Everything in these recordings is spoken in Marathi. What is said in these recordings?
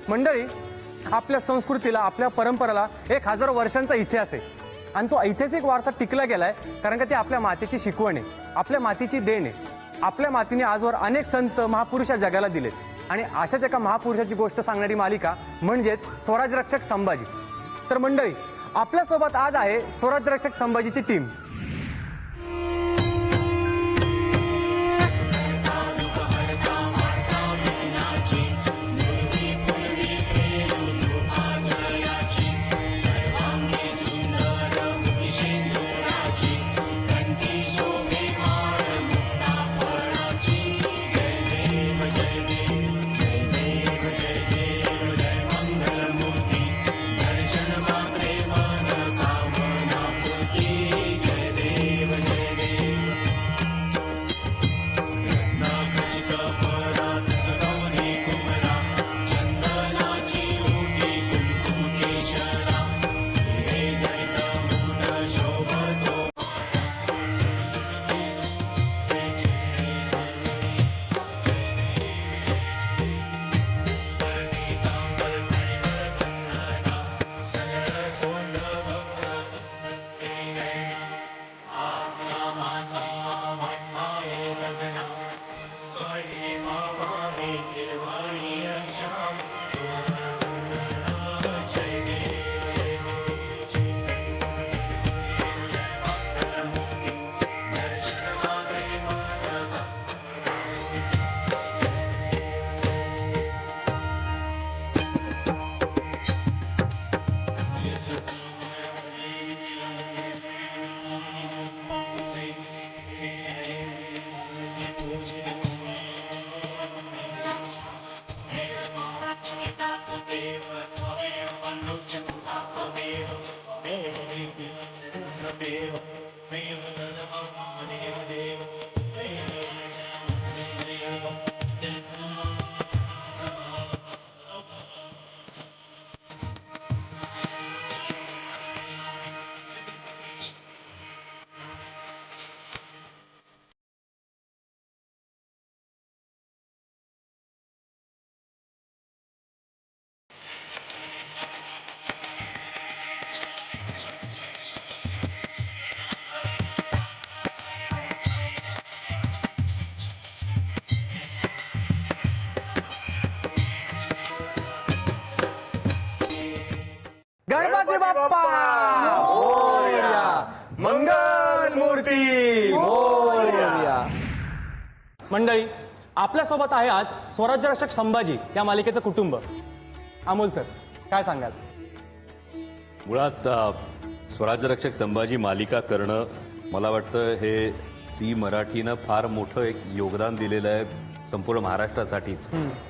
मंडळी, आपल्या संस्कृतीला, आपल्या परंपरेला 1000 वर्षांचा इतिहास आहे आणि तो ऐतिहासिक वारसा टिकला गेलाय कारण का ती आपल्या मातेची शिकवण आहे, आपल्या मातीची देण आहे. आपल्या मातीने आजवर अनेक संत महापुरुष जगाला दिलेत आणि अशाच एका महापुरुषाची गोष्ट सांगणारी मालिका म्हणजेच स्वराज्यरक्षक संभाजी. तर मंडळी, आपल्यासोबत आज आहे स्वराज्यरक्षक संभाजीची टीम. गणपती बाप्पा मोरया, मंगल मूर्ती मोरया. मंडळी, आपल्यासोबत आहे आज स्वराज्यरक्षक संभाजी या मालिकेचं कुटुंब. अमोल सर, काय सांगाल? मुळात स्वराज्यरक्षक संभाजी मालिका करणं, मला वाटतं हे झी मराठीनं फार मोठं एक योगदान दिलेलं आहे संपूर्ण महाराष्ट्रासाठीच.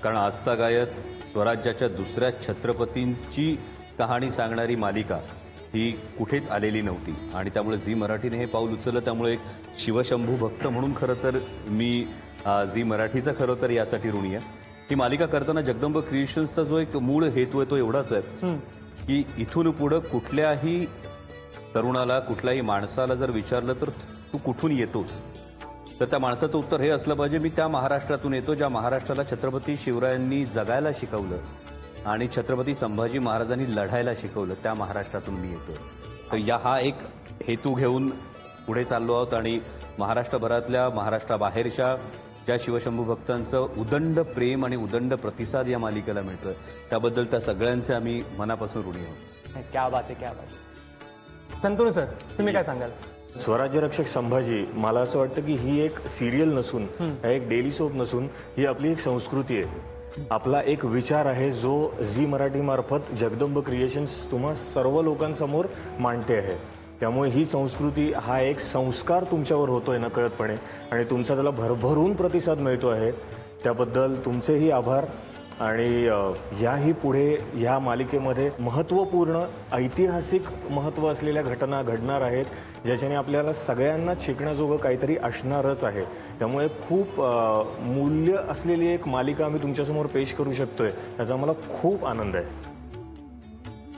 कारण आजतागायत स्वराज्याच्या दुसऱ्या छत्रपतींची कहाणी सांगणारी मालिका ही कुठेच आलेली नव्हती आणि त्यामुळे झी मराठीने हे पाऊल उचललं. त्यामुळे एक शिवशंभू भक्त म्हणून खरं तर मी झी मराठीचा खरं तर यासाठी ऋणी आहे. ही मालिका करताना जगदंब क्रिएशन्सचा जो एक मूळ हेतू आहे तो एवढाच आहे की इथून पुढं कुठल्याही तरुणाला, कुठल्याही माणसाला जर विचारलं तर तू कुठून येतोस, तर त्या माणसाचं उत्तर हे असलं पाहिजे, मी त्या महाराष्ट्रातून येतो ज्या महाराष्ट्राला छत्रपती शिवरायांनी जगायला शिकवलं आणि छत्रपती संभाजी महाराजांनी लढायला शिकवलं, त्या महाराष्ट्रातून मी येतो. तर हा एक हेतू घेऊन पुढे चाललो आहोत आणि महाराष्ट्रभरातल्या, महाराष्ट्राबाहेरच्या ज्या शिवशंभू भक्तांचं उदंड प्रेम आणि उदंड प्रतिसाद या मालिकेला मिळतोय त्याबद्दल त्या सगळ्यांचे आम्ही मनापासून ऋणी आहोत. क्या बात आहे, क्या बात आहे. संतोष सर, तुम्ही काय सांगाल? स्वराज्यरक्षक संभाजी, मला असं वाटतं की ही एक सिरियल नसून, एक डेली सोप नसून, ही आपली एक संस्कृती आहे. आपला एक विचार आहे जो झी मराठी मार्फत जगदंब क्रिएशन्स तुम्हा सर्व लोकांसमोर मांडते आहे. त्यामुळे ही संस्कृती, हा एक संस्कार तुमच्यावर होतोय नकळतपणे आणि तुमचा त्याला भरभरून प्रतिसाद मिळतो आहे. त्याबद्दल तुमचेही आभार. आणि याही पुढे ह्या मालिकेमध्ये महत्त्वपूर्ण ऐतिहासिक महत्त्व असलेल्या घटना घडणार आहेत ज्याच्याने आपल्याला सगळ्यांना शिकण्याजोगं काहीतरी असणारच आहे. त्यामुळे खूप मूल्य असलेली एक मालिका आम्ही तुमच्यासमोर पेश करू शकतोय, याचा मला खूप आनंद आहे.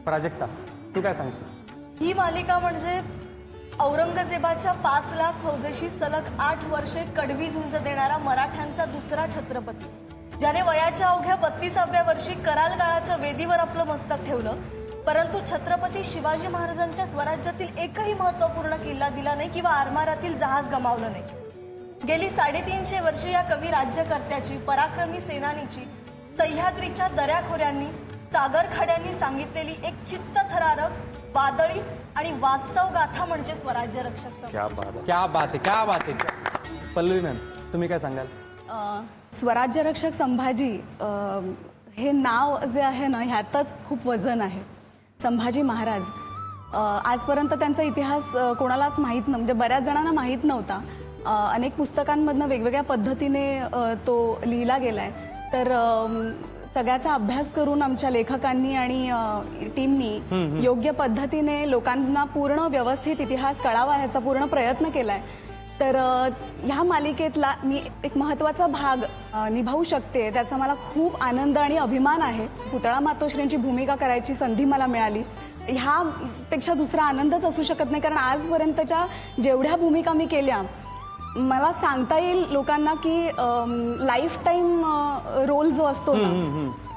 प्राजक्ता, तू काय सांगशील? ही मालिका म्हणजे औरंगजेबाच्या 5 लाख फौजेशी सलग 8 वर्षे कडवी झुंज देणारा मराठ्यांचा दुसरा छत्रपती. ज्याने वयाच्या अवघ्या 32व्या वर्षी कराल काळाच्या वेदीवर आपलं मस्तक ठेवलं, परंतु छत्रपती शिवाजी महाराजांच्या स्वराज्यातील एकही महत्वपूर्ण किल्ला दिला नाही किंवा आरमारातील जहाज गमावलं नाही. गेली 350 वर्षे या कवी राज्यकर्त्याची, पराक्रमी सेनानीची सह्याद्रीच्या दऱ्याखोऱ्यांनी, सागरखड्यांनी सांगितलेली एक चित्तथरारक, वादळी आणि वास्तव गाथा म्हणजे स्वराज्य रक्षक संघ. क्या बात आहे. क्या बात आहे, क्या बात आहे. पल्लवी मॅम, तुम्ही काय सांगाल? स्वराज्य रक्षक संभाजी हे नाव जे आहे ना, ह्यातच खूप वजन आहे. संभाजी महाराज आजपर्यंत त्यांचा इतिहास कोणालाच माहीत नव्हता, म्हणजे बऱ्याच जणांना माहीत नव्हता. अनेक पुस्तकांमधनं वेगवेगळ्या पद्धतीने तो लिहिला गेलाय. तर सगळ्याचा अभ्यास करून आमच्या लेखकांनी आणि टीमनी योग्य पद्धतीने लोकांना पूर्ण व्यवस्थित इतिहास कळावा ह्याचा पूर्ण प्रयत्न केलाय. तर ह्या मालिकेतला मी एक महत्त्वाचा भाग निभावू शकते, त्याचा मला खूप आनंद आणि अभिमान आहे. पुतळा मातोश्रींची भूमिका करायची संधी मला मिळाली, ह्यापेक्षा दुसरा आनंदच असू शकत नाही. कारण आजपर्यंतच्या जेवढ्या भूमिका मी केल्या, मला सांगता येईल लोकांना की लाईफ टाईम रोल जो असतो ना,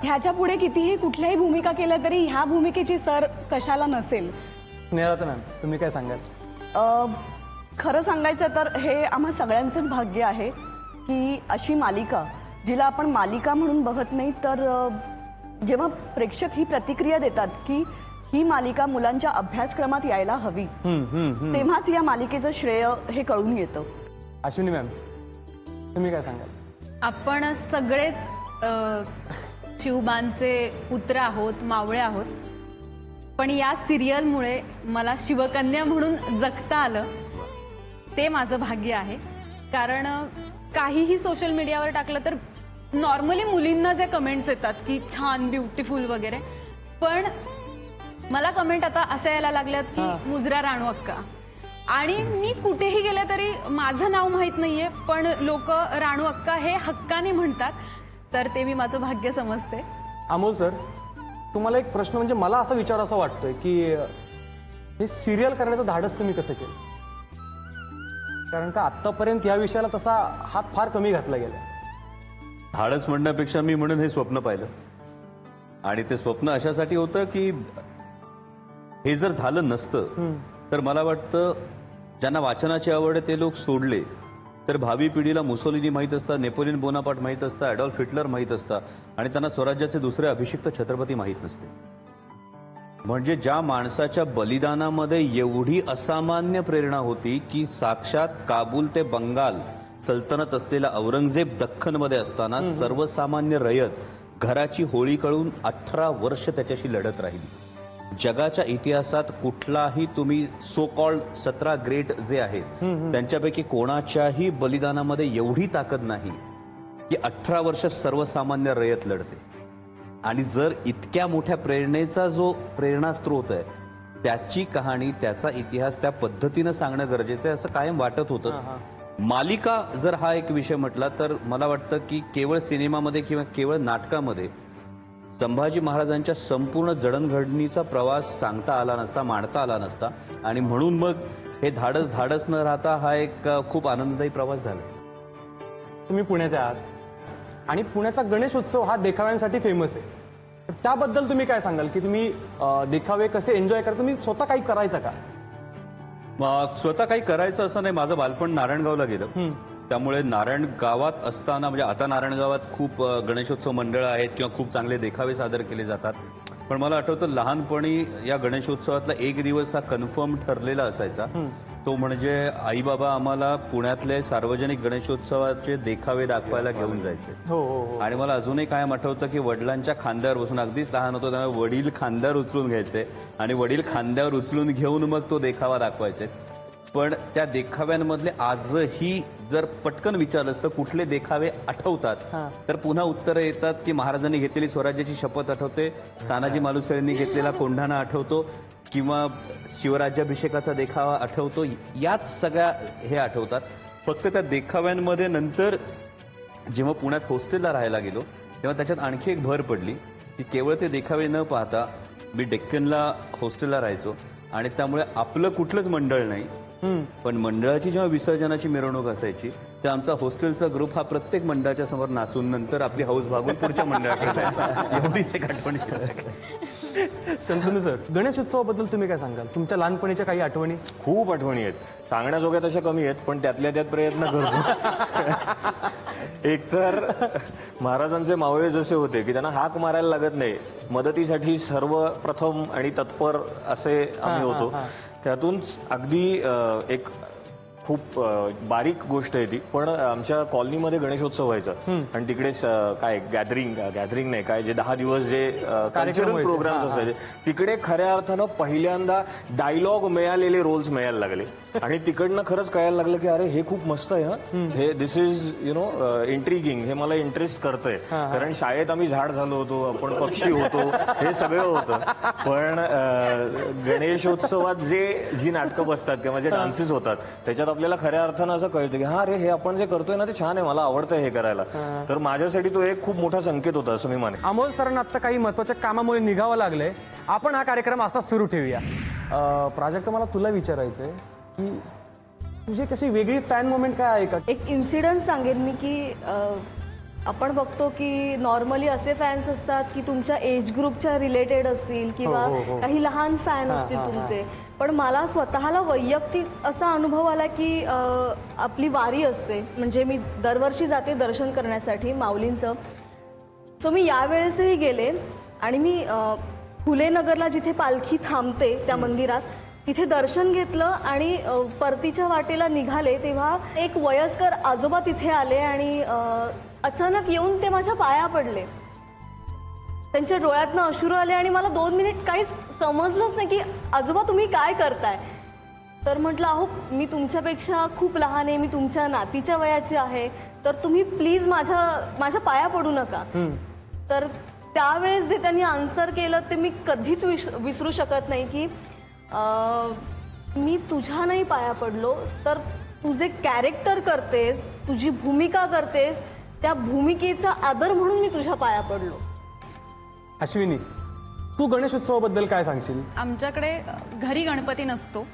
ह्याच्या पुढे कितीही कुठल्याही भूमिका केल्या तरी ह्या भूमिकेची सर कशाला नसेल. स्नेहलता मॅम, तुम्ही काय सांगाल? खरं सांगायचं तर हे आम्हा सगळ्यांचंच भाग्य आहे की अशी मालिका, जिला आपण मालिका म्हणून बघत नाही, तर जेव्हा प्रेक्षक ही प्रतिक्रिया देतात की ही मालिका मुलांच्या अभ्यासक्रमात यायला हवी, तेव्हाच या मालिकेचं श्रेय हे कळून येतं. अश्विनी मॅम, तुम्ही काय सांगाल? आपण सगळेच शिवबांचे पुत्र आहोत, मावळे आहोत. पण या सिरियलमुळे मला शिवकन्या म्हणून जगता आलं, ते माझं भाग्य आहे. कारण काहीही सोशल मीडियावर टाकलं तर नॉर्मली मुलींना जे कमेंट्स येतात की छान, ब्युटिफुल वगैरे, पण मला कमेंट आता अशा यायला लागल्यात की मुजरा राणू अक्का. आणि मी कुठेही गेले तरी माझं नाव माहीत नाहीये, पण लोक राणू अक्का हे हक्काने म्हणतात. तर ते मी माझं भाग्य समजते. अमोल सर, तुम्हाला एक प्रश्न, म्हणजे मला असं विचार असं वाटतोय की हे सिरियल करण्याचं धाडस तुम्ही कसं केलं? कारण का आतापर्यंत या विषयाला तसा हात फार कमी घातला गेला. धाडस म्हणण्यापेक्षा मी म्हणून हे स्वप्न पाहिलं, आणि ते स्वप्न अशासाठी होतं की हे जर झालं नसतं तर मला वाटतं ज्यांना वाचनाची आवड आहे ते लोक सोडले तर भावी पिढीला मुसोलिनी माहीत असतं, नेपोलियन बोनापार्ट माहीत असतं, ॲडॉल्फ हिटलर माहीत असतं, आणि त्यांना स्वराज्याचे दुसरे अभिषिक्त छत्रपती माहीत नसते. म्हणजे ज्या माणसाच्या बलिदानामध्ये एवढी असामान्य प्रेरणा होती की साक्षात काबूल ते बंगाल सल्तनत असलेला औरंगजेब दख्खनमध्ये असताना सर्वसामान्य रयत घराची होळी कळून 18 वर्ष त्याच्याशी लढत राहिली. जगाच्या इतिहासात कुठलाही तुम्ही सो कॉल्ड 17 ग्रेट जे आहेत त्यांच्यापैकी कोणाच्याही बलिदानामध्ये एवढी ताकद नाही की 18 वर्ष सर्वसामान्य रयत लढते. आणि जर इतक्या मोठ्या प्रेरणेचा जो प्रेरणास्त्रोत आहे त्याची कहाणी, त्याचा इतिहास त्या पद्धतीनं सांगणं गरजेचं आहे असं कायम वाटत होतं. मालिका जर हा एक विषय म्हटला तर मला वाटतं की केवळ सिनेमामध्ये किंवा केवळ नाटकामध्ये संभाजी महाराजांच्या संपूर्ण जडणघडणीचा प्रवास सांगता आला नसता, मांडता आला नसता, आणि म्हणून मग हे धाडस न राहता हा एक खूप आनंददायी प्रवास झाला. तुम्ही पुण्याचे आहात आणि पुण्याचा गणेशोत्सव हा देखाव्यांसाठी फेमस आहे. तर त्याबद्दल तुम्ही काय सांगाल की तुम्ही देखावे कसे एन्जॉय करता? तुम्ही स्वतः काही करायचं का? स्वतः काही करायचं असं नाही. माझं बालपण नारायणगावला गेलं, त्यामुळे नारायणगावात असताना, म्हणजे आता नारायणगावात खूप गणेशोत्सव मंडळं आहेत किंवा खूप चांगले देखावे सादर केले जातात. पण मला आठवतं लहानपणी या गणेशोत्सवातला एक दिवस हा कन्फर्म ठरलेला असायचा. तो म्हणजे आई बाबा आम्हाला पुण्यातले सार्वजनिक गणेशोत्सवाचे देखावे दाखवायला घेऊन जायचे. आणि मला अजूनही कायम आठवतं की वडिलांच्या खांद्यावर बसून, अगदीच लहान होतो त्यामुळे वडील खांद्यावर उचलून घ्यायचे आणि वडील खांद्यावर उचलून घेऊन मग तो देखावा दाखवायचे. पण त्या देखाव्यांमधले आजही जर पटकन विचारलं तर कुठले देखावे आठवतात तर पुन्हा उत्तरं येतात की महाराजांनी घेतलेली स्वराज्याची शपथ आठवते, तानाजी मालुसरेंनी घेतलेला कोंढाणा आठवतो, किंवा शिवराज्याभिषेकाचा देखावा आठवतो. याच सगळ्या हे आठवतात. फक्त त्या देखाव्यांमध्ये नंतर जेव्हा पुण्यात हॉस्टेलला राहायला गेलो तेव्हा त्याच्यात आणखी एक भर पडली की केवळ ते देखावे न पाहता मी डेक्कनला हॉस्टेलला राहायचो, आणि त्यामुळे आपलं कुठलंच मंडळ नाही, पण मंडळाची जेव्हा विसर्जनाची मिरवणूक असायची तर आमचा हॉस्टेलचा ग्रुप हा प्रत्येक मंडळाच्या समोर नाचून नंतर आपली हाऊस भागून पुढच्या मंडळाकडे जायचा. एवढीच एक आठवण शंतनू सर, गणेशोत्सवाबद्दल तुम्ही काय सांगाल? तुमच्या लहानपणीच्या काही आठवणी? खूप आठवणी आहेत, सांगण्याजोग्या तशा कमी आहेत, पण त्यातल्या त्यात प्रयत्न करतो. एकतर महाराजांचे मावळे जसे होते की त्यांना हाक मारायला लागत नाही, मदतीसाठी सर्वप्रथम आणि तत्पर असे आम्ही होतो. त्यातून अगदी एक खूप बारीक गोष्ट आहे ती, पण आमच्या कॉलनीमध्ये गणेशोत्सव व्हायचा आणि तिकडे काय गॅदरिंग नाही काय, जे 10 दिवस जे कल्चरल प्रोग्राम्स असायचे, तिकडे खऱ्या अर्थानं पहिल्यांदा डायलॉग मिळालेले रोल्स मिळायला लागले आणि तिकडनं खरंच कळायला लागलं की अरे हे खूप मस्त आहे, हे दिस इज इंट्रिगिंग, हे मला इंटरेस्ट करतंय. कारण शाळेत आम्ही झाड झालो होतो, आपण पक्षी होतो, हे सगळं होतं. पण गणेशोत्सवात जी नाटकं बसतात किंवा जे डान्सेस होतात त्याच्यात आपल्याला खऱ्या अर्थानं असं कळतं की हा रे, हे आपण जे करतोय ना ते छान आहे, मला आवडतंय हे करायला. तर माझ्यासाठी तो एक खूप मोठा संकेत होता असं मी माने. अमोल सरांना आता काही महत्वाच्या कामामुळे निघावं लागलंय, आपण हा कार्यक्रम असाच सुरू ठेवूया. प्राजक्त, मला तुला विचारायचंय की तुझी कशी वेगळी फॅन मोमेंट काय आहे का? एक इन्सिडन्स सांगेन मी की आपण बघतो की नॉर्मली असे फॅन्स असतात की तुमच्या एज ग्रुपच्या रिलेटेड असतील किंवा काही लहान फॅन असतील तुमचे. पण मला स्वतःला वैयक्तिक असा अनुभव आला की आपली वारी असते, म्हणजे मी दरवर्षी जाते दर्शन करण्यासाठी माऊलींचं. सो मी यावेळेसही गेले आणि मी फुलेनगरला जिथे पालखी थांबते त्या मंदिरात तिथे दर्शन घेतलं आणि परतीच्या वाटेला निघाले तेव्हा एक वयस्कर आजोबा तिथे आले आणि अचानक येऊन ते माझ्या पाया पडले. त्यांच्या डोळ्यातनं अश्रू आले आणि मला 2 मिनिट काहीच समजलंच नाही की आजोबा तुम्ही काय करताय. तर म्हटलं, अहो मी तुमच्यापेक्षा खूप लहान आहे, मी तुमच्या नातीच्या वयाची आहे, तर तुम्ही प्लीज माझ्या पाया पडू नका. तर त्यावेळेस जे त्यांनी आन्सर केलं ते मी कधीच विसरू शकत नाही की मी तुझ्या नाही पाया पडलो, तर तुझे कॅरेक्टर करतेस, तुझी भूमिका करतेस, त्या भूमिकेचा आदर म्हणून मी तुझ्या पाया पडलो. अश्विनी, तू गणेशोत्सवाबद्दल काय सांगशील? आमच्याकडे घरी गणपती नसतो,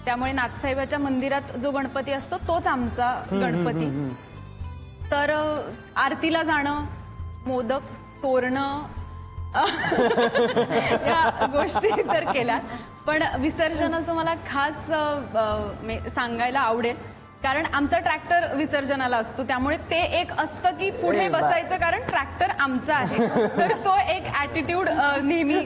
त्यामुळे नाथसाहेबाच्या मंदिरात जो गणपती असतो तोच आमचा गणपती. तर आरतीला जाणं, मोदक चोरणं या गोष्टी तर केल्या. पण विसर्जनाचं मला खास सांगायला आवडेल, कारण आमचा ट्रॅक्टर विसर्जनाला असतो, त्यामुळे ते एक असतं की पुढे बसायचं, कारण ट्रॅक्टर आमचा आहे. तर तो एक ॲटिट्यूड नेहमी,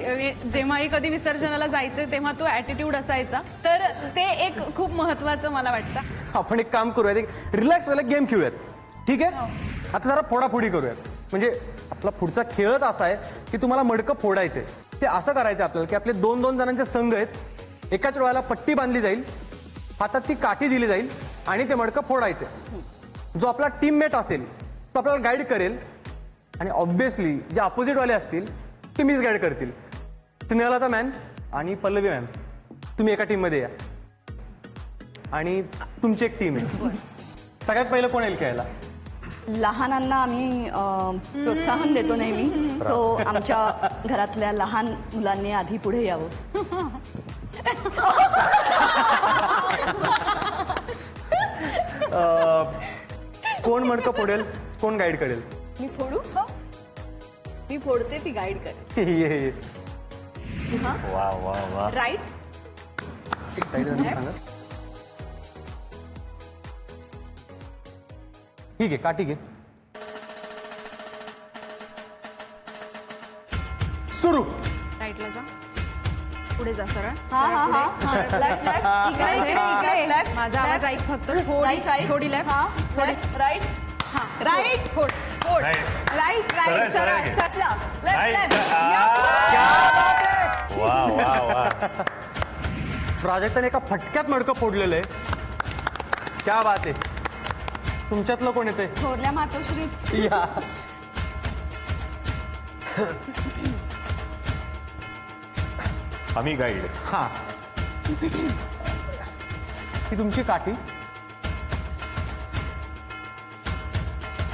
जेव्हाही कधी विसर्जनाला जायचे तेव्हा तो ॲटिट्यूड असायचा. तर ते एक खूप महत्वाचं मला वाटतं. आपण एक काम करूयात, एक रिलॅक्स व्हायला गेम खेळूयात, ठीक आहे? आता जरा फोडाफोडी करूयात. म्हणजे आपला पुढचा खेळच असा आहे की तुम्हाला मडकं फोडायचंय. ते असं करायचं आपल्याला की आपले 2-2 जणांचे संघ आहेत, एकाच वेळेला पट्टी बांधली जाईल, हातात ती काठी दिली जाईल आणि ते मडकं फोडायचे. जो आपला टीममेट असेल तो आपल्याला गाईड करेल आणि ऑब्व्हियसली जे अपोजिटवाले असतील ते मीच गाईड करतील. स्नेहलता मॅम आणि पल्लवी मॅम, तुम्ही एका टीममध्ये या आणि तुमची एक टीम आहे. सगळ्यात पहिलं कोण येईल खेळायला? लहानांना आम्ही प्रोत्साहन देतो नेहमी, सो आमच्या घरातल्या लहान मुलांनी आधी पुढे यावं. कोण मडकं फोडेल, कोण गाईड करेल? मी फोडू? मी फोडते, ती गाईड करेल. ये वा वा वा. राईट. सांगा. ठीक आहे, काठी घे. सुरू. राईटला जा, पुढे जा, सरळ. लेफ्ट. माझा आवाज ऐक फक्त. थोडी लेफ्ट, राईट. राईट, फोड, फोड. राईट. सरळ, सरळ घे. वा वा वा. प्राजक्ताने एका फटक्यात मडकं फोडलेलं आहे. क्या बात आहे. तुमच्यातलं कोण येते? थोरल्या मातोश्री. या. आम्ही गाईड. हा, ही तुमची काठी.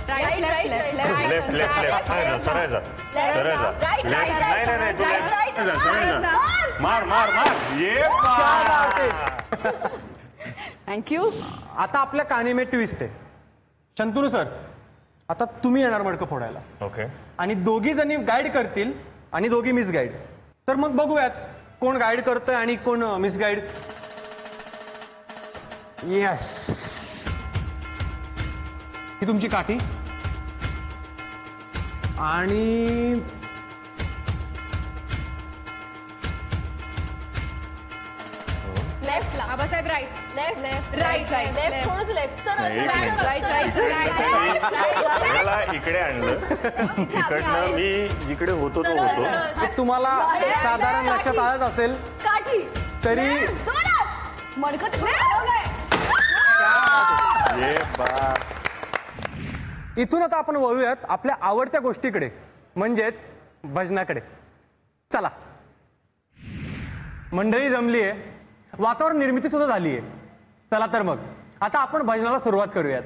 Right, left left left. सरळ जा, सरळ जा. लेफ्ट. नाही नाही नाही, तू लेफ्ट जा, सरळ जा. मार मार मार. ये क्या बात आहे. थँक्यू. आता आपल्या कहाणी में ट्विस्ट आहे. शंतनू सर, आता तुम्ही येणार मडकं फोडायला ओके. आणि दोघी जणी गाईड करतील आणि दोघी मिस गाईड. तर मग बघूयात कोण गाईड करतोय आणि कोण मिस गाईड. येस, ही तुमची काठी आणि लेफ्टला Abasaheb right left left right right left थोडंच लेफ्ट सर नाही, एक राईट राईट मला इकडे आणलं. इकडनं मी जिकडे होतो तो होतो. तुम्हाला साधारण लक्षात आलंच असेल काठी तरी मडकं तिकडे हलवलंय. ये बा. इथून आता आपण वळूयात आपल्या आवडत्या गोष्टीकडे, म्हणजेच भजनाकडे. चला, मंडळी जमली आहे, वातावरण निर्मिती सुद्धा झाली आहे. चला तर मग आता आपण भजनाला सुरुवात करूयात.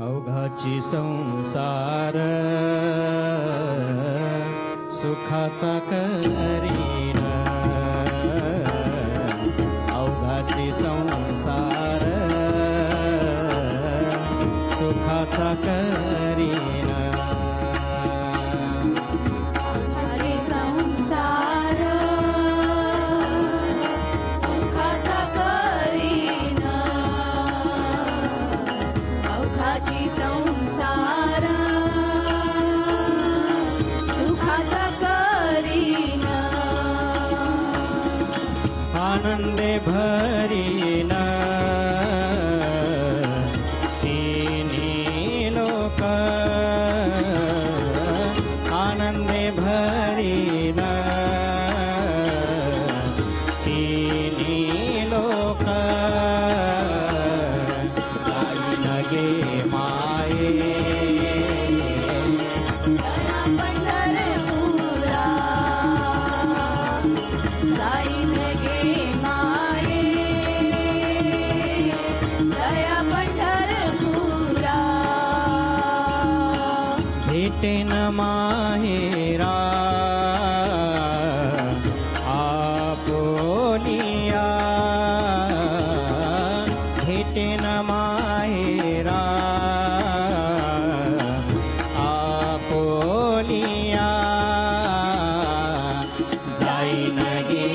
अवघाची संसार सुखाचा करीन, अवघाची संसार सुखाचा करीन. आनंदे भरीन तिन्ही लोक, आनंदे भरीन तिन्ही लोक. जाईन गे माये भेटेन माहेरा आपोलिया, भेटेन माहेरा आपोलिया. जाईन गे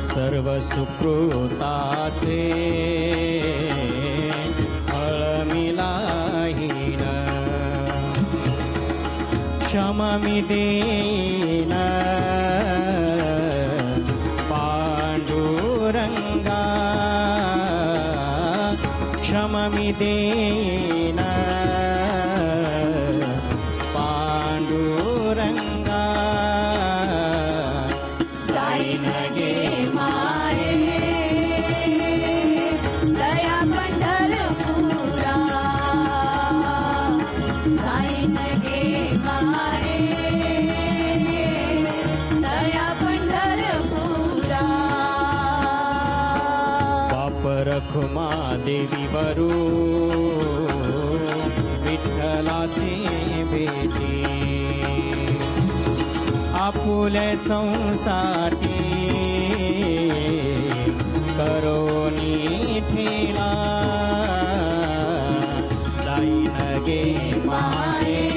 सर्व सुकृताचे फळ मिलाहीन, क्षम मी देईन पांडुरंगा, क्षम मी देईन पांडुरंगा. जाईन गे रखुमा देवी वरू विठ्ठलाची भेटी, आपुले संसाटी करोनी ठेला. जाईन गे माये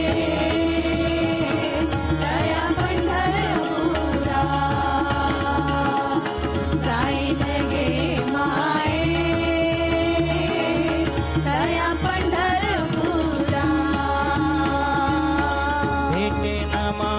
भेटे नमा